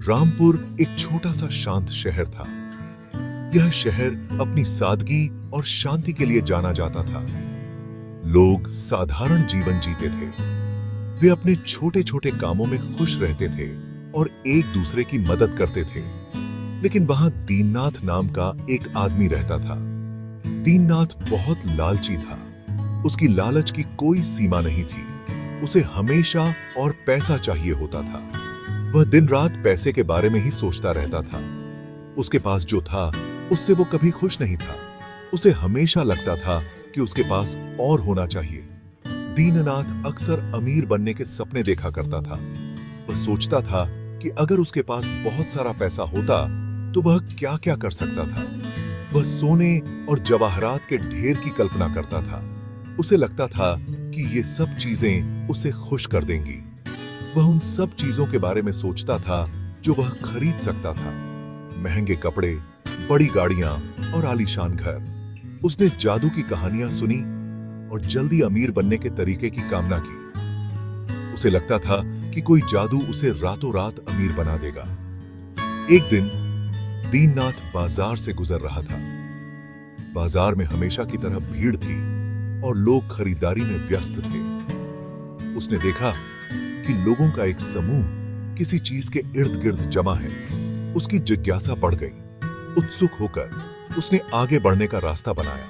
रामपुर एक छोटा सा शांत शहर था। यह शहर अपनी सादगी और शांति के लिए जाना जाता था। लोग साधारण जीवन जीते थे। वे अपने छोटे छोटे कामों में खुश रहते थे और एक दूसरे की मदद करते थे। लेकिन वहां दीननाथ नाम का एक आदमी रहता था। दीननाथ बहुत लालची था। उसकी लालच की कोई सीमा नहीं थी। उसे हमेशा और पैसा चाहिए होता था। वह दिन रात पैसे के बारे में ही सोचता रहता था। उसके पास जो था उससे वो कभी खुश नहीं था। उसे हमेशा लगता था कि उसके पास और होना चाहिए। दीननाथ अक्सर अमीर बनने के सपने देखा करता था। वह सोचता था कि अगर उसके पास बहुत सारा पैसा होता तो वह क्या क्या कर सकता था। वह सोने और जवाहरात के ढेर की कल्पना करता था। उसे लगता था कि ये सब चीजें उसे खुश कर देंगी। वह उन सब चीजों के बारे में सोचता था जो वह खरीद सकता था। महंगे कपड़े, बड़ी गाड़ियां और आलीशान घर। उसने जादू की कहानियां सुनी और जल्दी अमीर बनने के तरीके की कामना की। उसे लगता था कि कोई जादू उसे रातों रात अमीर बना देगा। एक दिन दीननाथ बाजार से गुजर रहा था। बाजार में हमेशा की तरह भीड़ थी और लोग खरीदारी में व्यस्त थे। उसने देखा कि लोगों का एक समूह किसी चीज के इर्द गिर्द जमा है। उसकी जिज्ञासा बढ़ गई। उत्सुक होकर उसने आगे बढ़ने का रास्ता बनाया।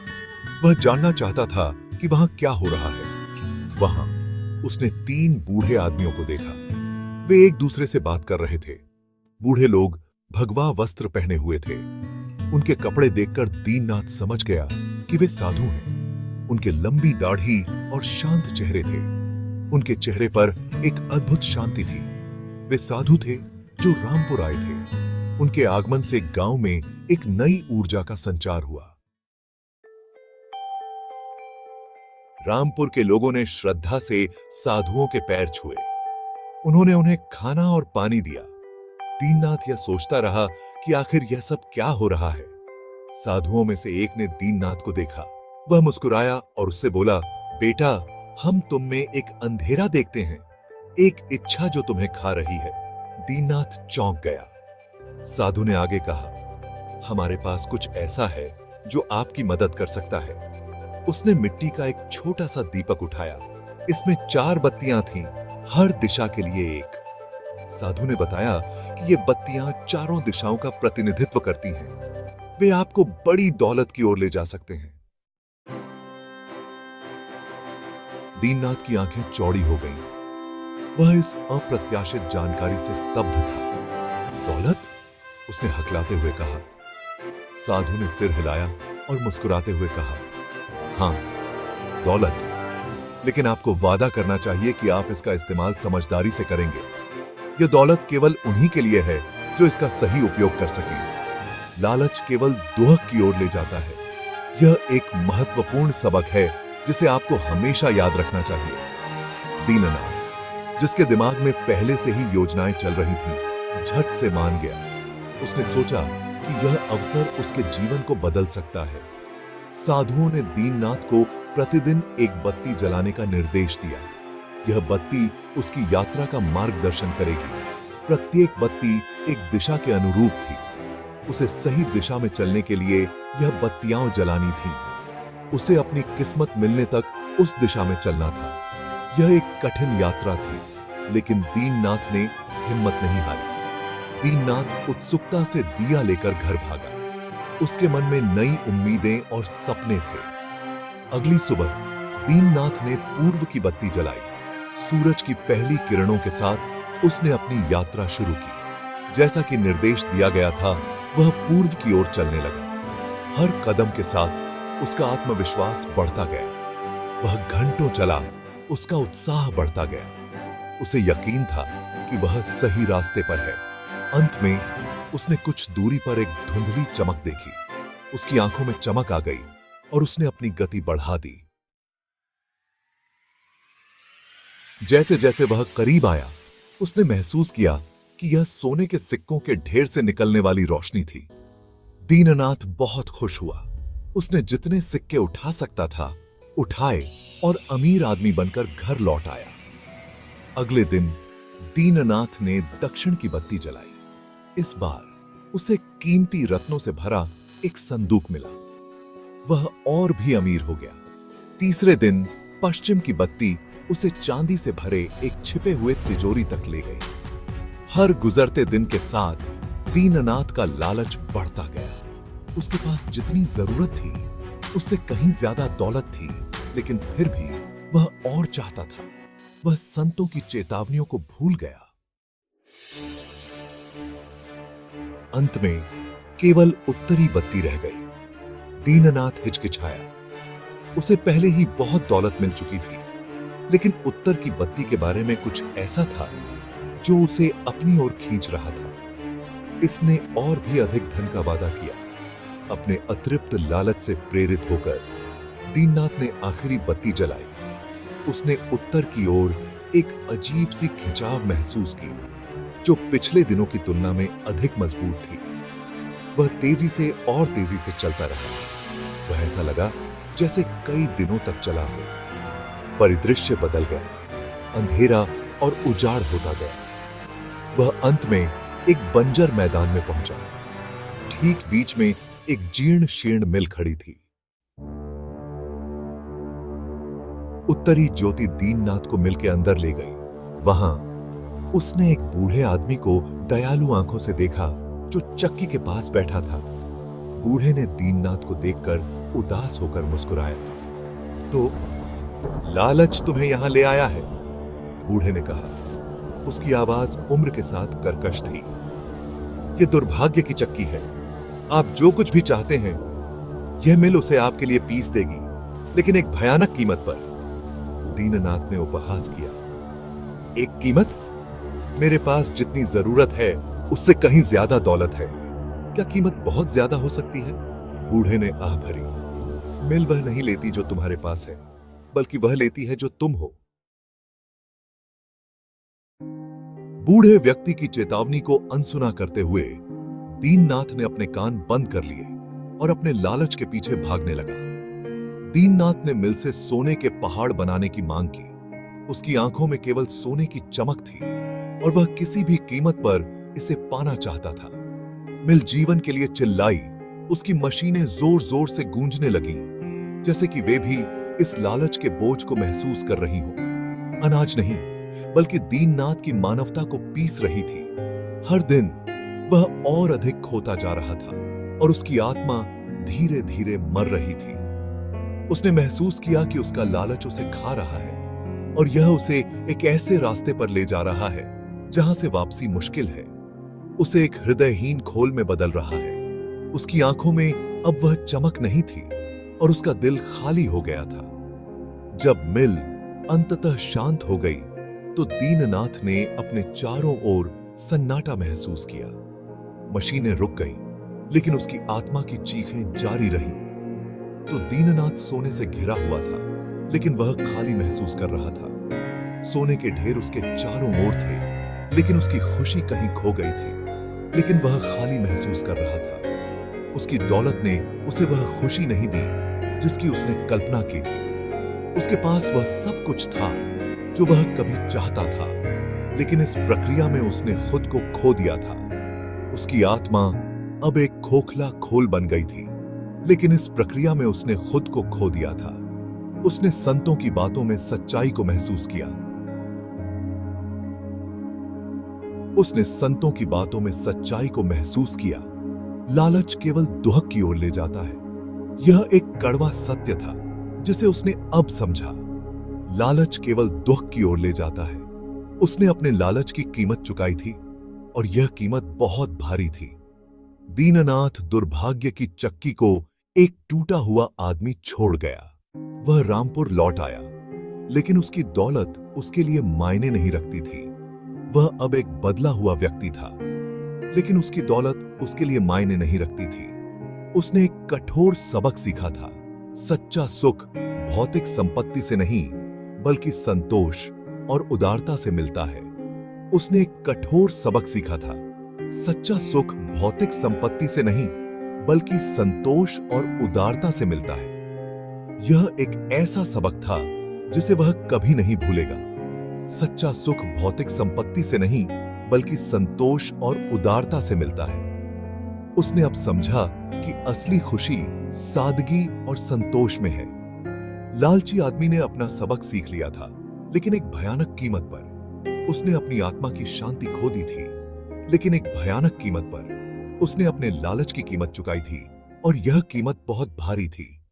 वह जानना चाहता था कि वहां क्या हो रहा है। वहां उसने 3 बूढ़े आदमियों को देखा। वे एक दूसरे से बात कर रहे थे। बूढ़े लोग भगवा वस्त्र पहने हुए थे। उनके कपड़े देखकर दीननाथ समझ गया कि वे साधु हैं। उनके लंबी दाढ़ी और शांत चेहरे थे। उनके चेहरे पर एक अद्भुत शांति थी। वे साधु थे जो रामपुर आए थे। उनके आगमन से गांव में एक नई ऊर्जा का संचार हुआ। रामपुर के लोगों ने श्रद्धा से साधुओं के पैर छुए। उन्होंने उन्हें खाना और पानी दिया। दीननाथ यह सोचता रहा कि आखिर यह सब क्या हो रहा है। साधुओं में से एक ने दीननाथ को देखा। वह मुस्कुराया और उससे बोला, बेटा, हम तुम में एक अंधेरा देखते हैं, एक इच्छा जो तुम्हें खा रही है। दीननाथ चौंक गया। साधु ने आगे कहा, हमारे पास कुछ ऐसा है जो आपकी मदद कर सकता है। उसने मिट्टी का एक छोटा सा दीपक उठाया। इसमें 4 बत्तियां थीं, हर दिशा के लिए एक। साधु ने बताया कि ये बत्तियां चारों दिशाओं का प्रतिनिधित्व करती हैं। वे आपको बड़ी दौलत की ओर ले जा सकते हैं। दीननाथ की आंखें चौड़ी हो गईं। वह इस अप्रत्याशित जानकारी से स्तब्ध था। दौलत? उसने हकलाते हुए कहा। साधु ने सिर हिलाया और मुस्कुराते हुए कहा, हां, दौलत। लेकिन आपको वादा करना चाहिए कि आप इसका इस्तेमाल समझदारी से करेंगे। यह दौलत केवल उन्हीं के लिए है जो इसका सही उपयोग कर सकें। लालच केवल दोहक की ओर ले जाता है। यह एक महत्वपूर्ण सबक है जिसे आपको हमेशा याद रखना चाहिए। दीननाथ, जिसके दिमाग में पहले से ही योजनाएं चल रही थीं, झट से मान गया। उसने सोचा कि यह अवसर उसके जीवन को बदल सकता है। साधुओं ने दीननाथ को प्रतिदिन एक बत्ती जलाने का निर्देश दिया। यह बत्ती उसकी यात्रा का मार्गदर्शन करेगी। प्रत्येक बत्ती एक दिशा के अनुरूप थी। उसे सही दिशा में चलने के लिए यह बत्तियां जलानी थीं। उसे अपनी किस्मत मिलने तक उस दिशा में चलना था। यह एक कठिन यात्रा थी, लेकिन दीननाथ ने हिम्मत नहीं हारी। दीननाथ उत्सुकता से दिया लेकर घर भागा। उसके मन में नई उम्मीदें और सपने थे। अगली सुबह दीननाथ ने पूर्व की बत्ती जलाई। सूरज की पहली किरणों के साथ उसने अपनी यात्रा शुरू की। जैसा कि निर्देश दिया गया था, वह पूर्व की ओर चलने लगा। हर कदम के साथ उसका आत्मविश्वास बढ़ता गया। वह घंटों चला, उसका उत्साह बढ़ता गया। उसे यकीन था कि वह सही रास्ते पर है। अंत में उसने कुछ दूरी पर एक धुंधली चमक देखी। उसकी आंखों में चमक आ गई और उसने अपनी गति बढ़ा दी। जैसे जैसे वह करीब आया, उसने महसूस किया कि यह सोने के सिक्कों के ढेर से निकलने वाली रोशनी थी। दीननाथ बहुत खुश हुआ। उसने जितने सिक्के उठा सकता था उठाए और अमीर आदमी बनकर घर लौट आया। अगले दिन दीननाथ ने दक्षिण की बत्ती जलाई। इस बार उसे कीमती रत्नों से भरा एक संदूक मिला। वह और भी अमीर हो गया। तीसरे दिन पश्चिम की बत्ती उसे चांदी से भरे एक छिपे हुए तिजोरी तक ले गई। हर गुजरते दिन के साथ दीननाथ का लालच बढ़ता गया। उसके पास जितनी जरूरत थी उससे कहीं ज्यादा दौलत थी, लेकिन फिर भी वह और चाहता था। वह संतों की चेतावनियों को भूल गया। अंत में केवल उत्तरी बत्ती रह गई। दीननाथ हिचकिचाया। उसे पहले ही बहुत दौलत मिल चुकी थी, लेकिन उत्तर की बत्ती के बारे में कुछ ऐसा था जो उसे अपनी ओर खींच रहा था। इसने और भी अधिक धन का वादा किया। अपने अतृप्त लालच से प्रेरित होकर दीननाथ ने आखिरी बत्ती जलाई। उसने उत्तर की ओर एक अजीब सी खिंचाव महसूस की, जो पिछले दिनों की तुलना में अधिक मजबूत थी। वह तेजी से और तेजी से चलता रहा। वह ऐसा लगा जैसे कई दिनों तक चला हो। परिदृश्य बदल गया। अंधेरा और उजाड़ होता गया। वह अंत में एक बंजर मैदान में पहुंचा। ठीक बीच में एक जीर्ण शीर्ण मिल खड़ी थी। उत्तरी ज्योति दीननाथ को मिल के अंदर ले गई। वहां उसने एक बूढ़े आदमी को दयालु आंखों से देखा, जो चक्की के पास बैठा था। बूढ़े ने दीननाथ को देखकर उदास होकर मुस्कुराया। तो लालच तुम्हें यहां ले आया है, बूढ़े ने कहा। उसकी आवाज उम्र के साथ कर्कश थी। यह दुर्भाग्य की चक्की है। आप जो कुछ भी चाहते हैं, यह मिल उसे आपके लिए पीस देगी, लेकिन एक भयानक कीमत पर। दीननाथ ने उपहास किया। एक कीमत? मेरे पास जितनी जरूरत है उससे कहीं ज्यादा दौलत है। क्या कीमत बहुत ज्यादा हो सकती है? बूढ़े ने आह भरी। मिल वह नहीं लेती जो तुम्हारे पास है, बल्कि वह लेती है जो तुम हो। बूढ़े व्यक्ति की चेतावनी को अनसुना करते हुए दीननाथ ने अपने कान बंद कर लिए और अपने लालच के पीछे भागने लगा। दीननाथ ने मिल से सोने के पहाड़ बनाने की मांग की। उसकी आंखों में केवल सोने की चमक थी और वह किसी भी कीमत पर इसे पाना चाहता था। मिल जीवन के लिए चिल्लाई। उसकी मशीनें जोर जोर से गूंजने लगीं, जैसे कि वे भी इस लालच के बोझ को महसूस कर रही हों। अनाज नहीं, बल्कि दीननाथ की मानवता को पीस रही थी। हर दिन वह और अधिक खोता जा रहा था और उसकी आत्मा धीरे धीरे मर रही थी। उसने महसूस किया कि उसका लालच उसे खा रहा है और यह उसे एक ऐसे रास्ते पर ले जा रहा है जहां से वापसी मुश्किल है। उसे एक हृदयहीन खोल में बदल रहा है। उसकी आंखों में अब वह चमक नहीं थी और उसका दिल खाली हो गया था। जब मिल अंततः शांत हो गई तो दीननाथ ने अपने चारों ओर सन्नाटा महसूस किया। मशीनें रुक गईं, लेकिन उसकी आत्मा की चीखें जारी रहीं। तो दीननाथ सोने से घिरा हुआ था, लेकिन वह खाली महसूस कर रहा था। सोने के ढेर उसके चारों ओर थे, लेकिन उसकी खुशी कहीं खो गई थी। लेकिन वह खाली महसूस कर रहा था। उसकी दौलत ने उसे वह खुशी नहीं दी जिसकी उसने कल्पना की थी। उसके पास वह सब कुछ था जो वह कभी चाहता था, लेकिन इस प्रक्रिया में उसने खुद को खो दिया था। उसकी आत्मा अब एक खोखला खोल बन गई थी, लेकिन इस प्रक्रिया में उसने खुद को खो दिया था। उसने संतों की बातों में सच्चाई को महसूस किया। उसने संतों की बातों में सच्चाई को महसूस किया। लालच केवल दुहक की ओर ले जाता है। यह एक कड़वा सत्य था जिसे उसने अब समझा। लालच केवल दुख की ओर ले जाता है। उसने अपने लालच की कीमत चुकाई थी और यह कीमत बहुत भारी थी। दीननाथ दुर्भाग्य की चक्की को एक टूटा हुआ आदमी छोड़ गया। वह रामपुर लौट आया, लेकिन उसकी दौलत उसके लिए मायने नहीं रखती थी। वह अब एक बदला हुआ व्यक्ति था, लेकिन उसकी दौलत उसके लिए मायने नहीं रखती थी। उसने एक कठोर सबक सीखा था। सच्चा सुख भौतिक संपत्ति से नहीं, बल्कि संतोष और उदारता से मिलता है। उसने एक कठोर सबक सीखा था। सच्चा सुख भौतिक संपत्ति से नहीं, बल्कि संतोष और उदारता से मिलता है। यह एक ऐसा सबक था जिसे वह कभी नहीं भूलेगा। सच्चा सुख भौतिक संपत्ति से नहीं, बल्कि संतोष और उदारता से मिलता है। उसने अब समझा कि असली खुशी सादगी और संतोष में है। लालची आदमी ने अपना सबक सीख लिया था, लेकिन एक भयानक कीमत पर। उसने अपनी आत्मा की शांति खो दी थी, लेकिन एक भयानक कीमत पर। उसने अपने लालच की कीमत चुकाई थी, और यह कीमत बहुत भारी थी।